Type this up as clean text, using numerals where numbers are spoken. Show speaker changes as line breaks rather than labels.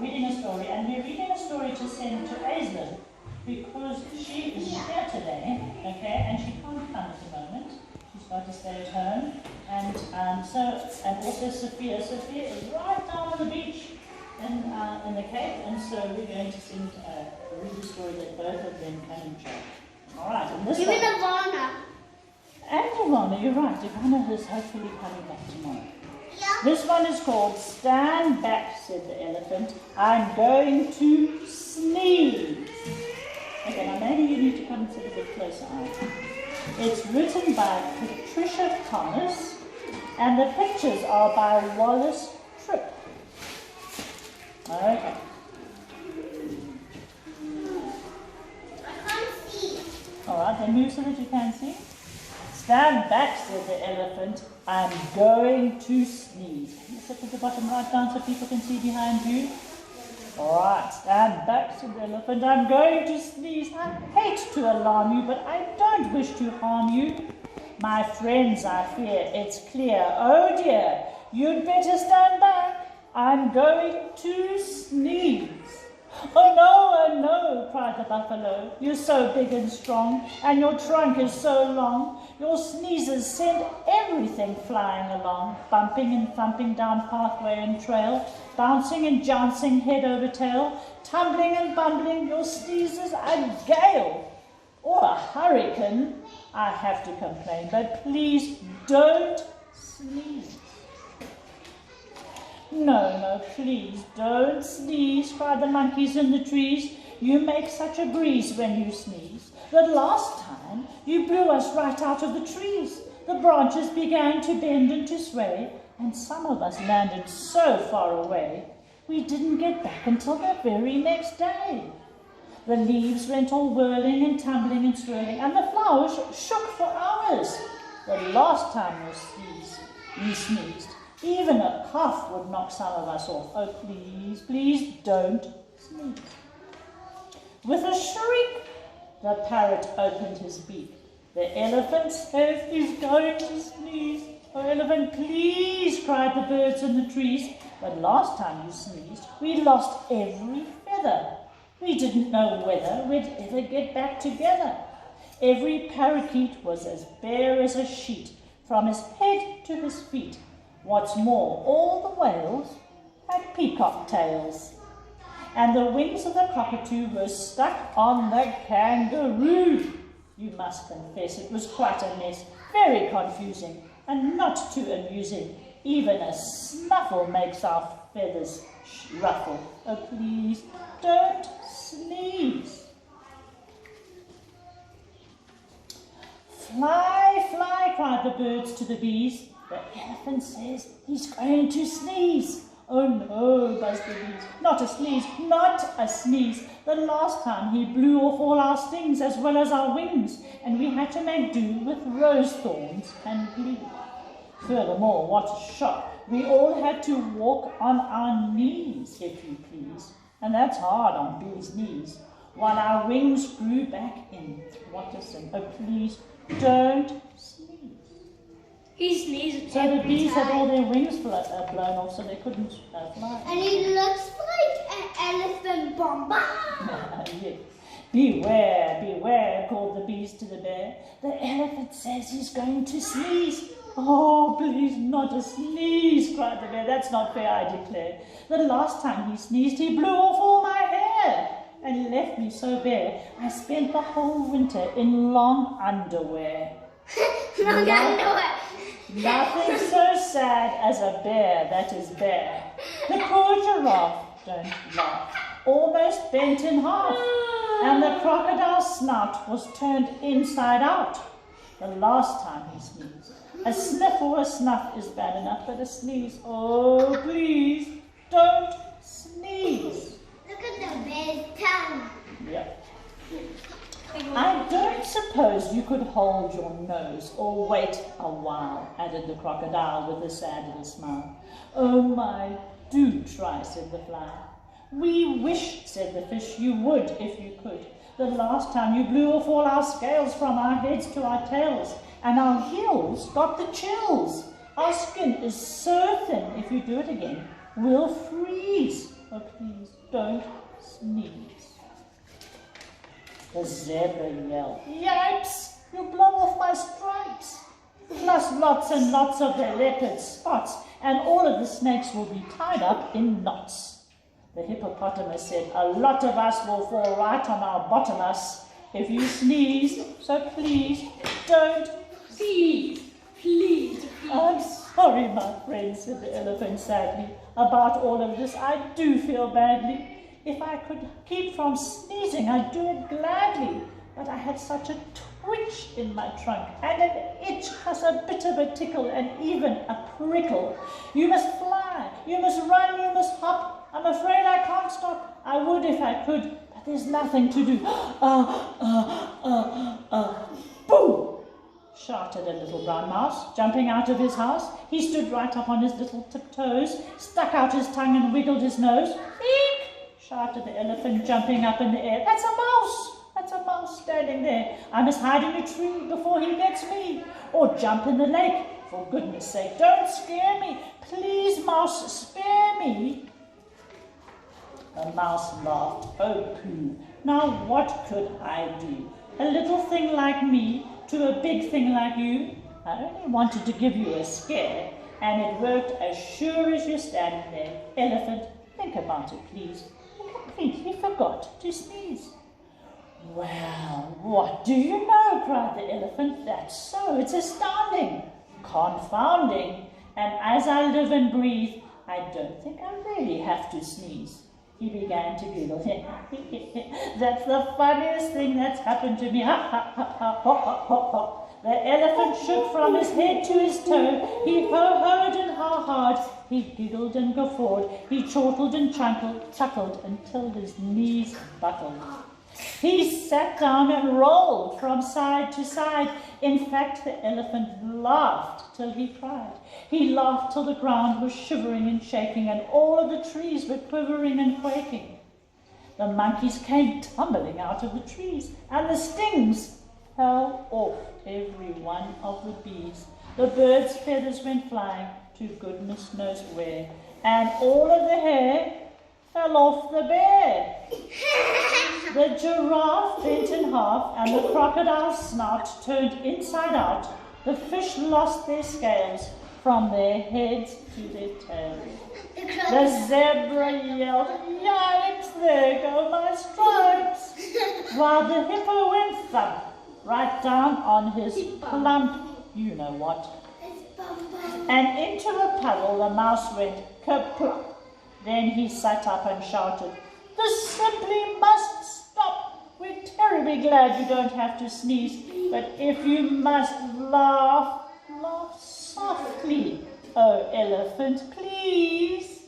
reading a story, and we're reading a story to send to Aislinn because she is here today, okay, and she can't come at the moment. She's got to stay at home, and also Sophia. Sophia is right down on the beach in the Cape, and so we're going to read the story that both of them can enjoy. All right, and this
Even
one.
Ivana.
And Ivana, you're right. Ivana is hopefully coming back tomorrow.
Yeah.
This one is called Stand Back, said the elephant. I'm going to sneeze. Okay, now maybe you need to come and sit a bit closer. It's written by Patricia Thomas, and the pictures are by Wallace Tripp. Okay.
I can't see.
All right, then move so that you can see. Stand back, said the elephant. I'm going to sneeze. Can you sit at the bottom right down so people can see behind you? All right, stand back, said the elephant. I'm going to sneeze. I hate to alarm you, but I don't wish to harm you. My friends, I fear it's clear. Oh dear, you'd better stand back. I'm going to sneeze. Oh no, cried the buffalo. You're so big and strong, and your trunk is so long. Your sneezes send everything flying along, bumping and thumping down pathway and trail, bouncing and jouncing head over tail, tumbling and bumbling. Your sneezes a gale or a hurricane. I have to complain, but please don't sneeze. No, please don't sneeze, cried the monkeys in the trees. You make such a breeze when you sneeze. The last time you blew us right out of the trees. The branches began to bend and to sway, and some of us landed so far away we didn't get back until the very next day. The leaves went all whirling and tumbling and swirling, and the flowers shook for hours. The last time you sneezed, even a cough would knock some of us off. Oh, please, please don't sneeze. With a shriek, the parrot opened his beak. The elephant says he's going to sneeze. Oh, elephant, please, cried the birds in the trees. But last time you sneezed, we lost every feather. We didn't know whether we'd ever get back together. Every parakeet was as bare as a sheet, from his head to his feet. What's more, all the whales had peacock tails, and the wings of the cockatoo were stuck on the kangaroo. You must confess it was quite a mess, very confusing, and not too amusing. Even a snuffle makes our feathers ruffle. Oh, please, don't sneeze. Fly, fly, cried the birds to the bees. The elephant says he's going to sneeze. Oh no, buzzed the bees. Not a sneeze, not a sneeze. The last time he blew off all our stings as well as our wings, and we had to make do with rose thorns and glue. Furthermore, what a shock. We all had to walk on our knees, if you please. And that's hard on bees' knees, while our wings grew back in. What a sin. Oh, please, don't sneeze.
He sneezed.
So the bees had all their wings blown off, so they couldn't fly.
And he looks like an elephant bomber.
Yes. Beware, beware, called the bees to the bear. The elephant says he's going to sneeze. Oh, please, not a sneeze, cried the bear. That's not fair, I declare. The last time he sneezed, he blew off all my hair and left me so bare. I spent the whole winter in long underwear.
Long underwear.
Nothing so sad as a bear that is bare. The poor giraffe, don't laugh, almost bent in half, and the crocodile's snout was turned inside out. The last time he sneezed. A sniff or a snuff is bad enough, but a sneeze, oh please, don't sneeze.
Look at the bear's tongue.
Yep. I don't suppose you could hold your nose or wait a while, added the crocodile with a sad little smile. Oh my, do try, said the fly. We wish, said the fish, you would if you could. The last time you blew off all our scales from our heads to our tails, and our heels got the chills. Our skin is so thin, if you do it again, we'll freeze. so please don't sneeze. The zebra yelled, "Yipes! You blow off my stripes! Plus lots and lots of the leopard spots, and all of the snakes will be tied up in knots." The hippopotamus said, "A lot of us will fall right on our bottomus if you sneeze, so please don't."
Please.
"I'm sorry, my friend," said the elephant sadly, "about all of this. I do feel badly. If I could keep from sneezing, I'd do it gladly. But I had such a twitch in my trunk, and an itch plus a bit of a tickle, and even a prickle. You must fly, you must run, you must hop. I'm afraid I can't stop. I would if I could, but there's nothing to do." Boom! Shouted a little brown mouse, jumping out of his house. He stood right up on his little tiptoes, stuck out his tongue and wiggled his nose. "Eek!" shouted the elephant, jumping up in the air. "That's a mouse! That's a mouse standing there. I must hide in a tree before he gets me. Or jump in the lake. For goodness sake, don't scare me. Please, mouse, spare me." The mouse laughed. "Oh, pooh. Now what could I do? A little thing like me to a big thing like you? I only wanted to give you a scare, and it worked as sure as you're standing there. Elephant, think about it, please. You completely forgot to sneeze." "Well, what do you know?" cried the elephant. "That's so. It's astounding. Confounding. And as I live and breathe, I don't think I really have to sneeze." He began to giggle. "That's the funniest thing that's happened to me. Ha, ha, ha, ha, ha, ha, ha, ha." The elephant shook from his head to his toe. He ho-hoed and ha-ha'd. He giggled and guffawed. He chortled and chuckled until his knees buckled. He sat down and rolled from side to side. In fact, the elephant laughed till he cried. He laughed till the ground was shivering and shaking, and all of the trees were quivering and quaking. The monkeys came tumbling out of the trees, and the stings fell off every one of the bees. The birds' feathers went flying to goodness knows where, and all of the hair fell off the bear. The giraffe bent in half, and the crocodile's snout turned inside out. The fish lost their scales from their heads to their tails. The zebra yelled, "Yikes, there go my stripes!" While the hippo went thump right down on his plump, you know what. And into a puddle the mouse went kerplunk. Then he sat up and shouted, "This simply must stop. We're terribly glad you don't have to sneeze, but if you must laugh, laugh softly. Oh, elephant, please."